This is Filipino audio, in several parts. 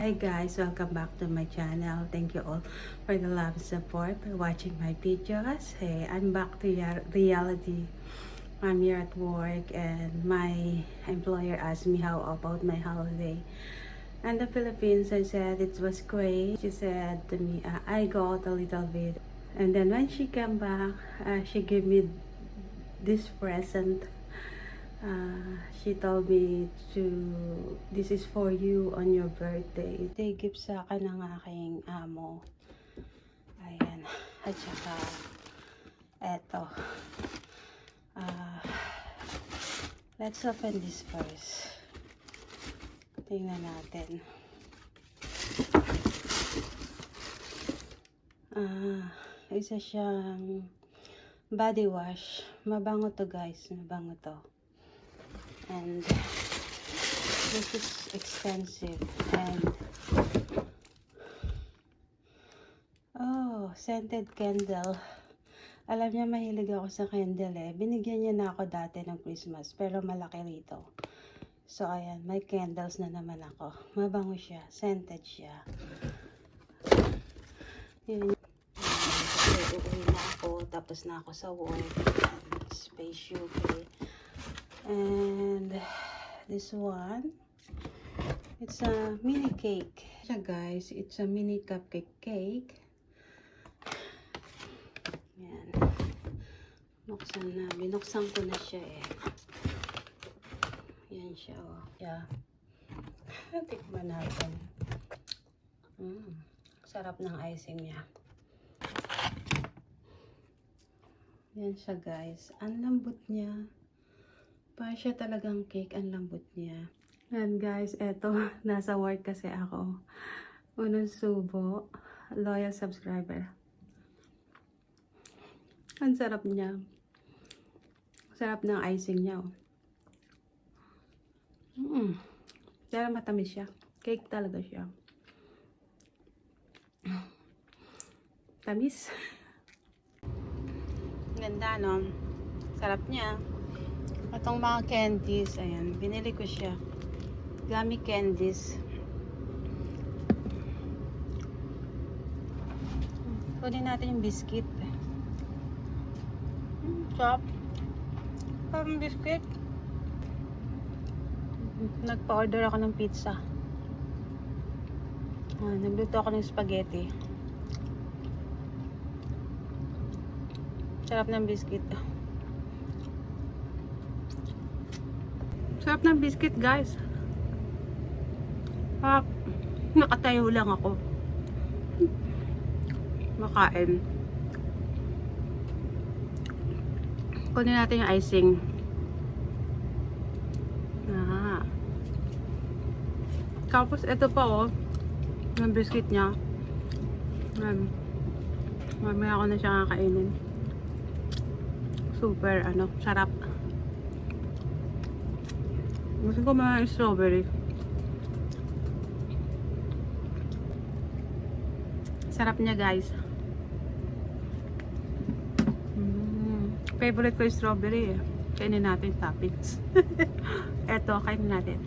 Hi guys, welcome back to my channel. Thank you all for the love and support for watching my videos. Hey, I'm back to reality. I'm here at work and my employer asked me how about my holiday. And the Philippines, I said it was great. She said to me, I got a little bit. And then when she came back, she gave me this present. She told me this is for you on your birthday. They give sa akin ng aking amo. Ayan. At saka, eto. Let's open this first. Tingnan natin. Isa siyang body wash. Mabango to guys. Mabango to. And this is expensive. And scented candle. Alam niya mahilig ako sa candle eh. Binigyan niya na ako dati ng Christmas, pero malaki rito. So ayan, may candles na naman ako. Mabango siya, scented siya. Yun. Uuwi na ako, tapos na ako sa work. Space UK. And this one, it's a mini cake. So guys, it's a mini cupcake cake. Yan. Binuksan ko na siya eh. Yan siya oh. Yeah. Tikman natin. Sarap ng icing niya. Yan siya guys. Ang lambot niya. Pa siya talagang cake, ang lambot niya. And guys, eto, nasa work kasi ako. Unang subo, loyal subscriber. Ang sarap niya. Sarap ng icing niya. Pero matamis siya. Cake talaga siya. Tamis. Ganda, no? Sarap niya. Itong mga candies, ayan, binili ko siya. Gummy candies. Kunin natin yung biscuit. Sarap. Parang biscuit. Nagpa-order ako ng pizza. Nagluto ako ng spaghetti. Sarap ng biscuit. Sarap ng biscuit guys. Nakatayo lang ako. Makain. Kunin natin yung icing. Tapos ito pa oh. Yung biscuit niya. Mamaya ako na siya kakainin. Super sarap. Gusto ko mga strawberry. Sarap niya guys. Favorite ko yung strawberry eh. Kainin natin toppings. Eto, kainin natin.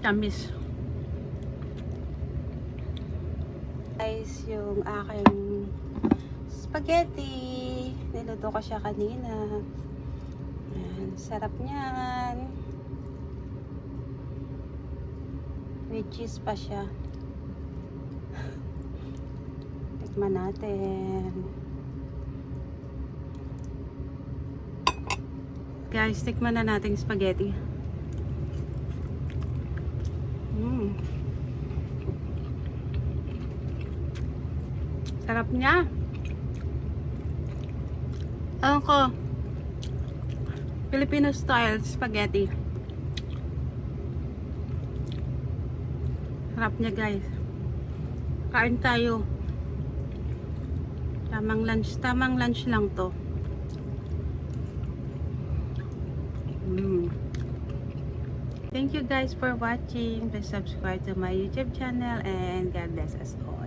Tamis. Guys, yung aking spaghetti. Niluto ko siya kanina. Ayan, sarap niyan. With cheese pa siya. Tikman natin. Guys, tikman na natin spaghetti. Sarap niya. Ako, Filipino style spaghetti. Sarap niya guys. Kain tayo. Tamang lunch lang to. Thank you guys for watching. Please subscribe to my YouTube channel and God bless us all.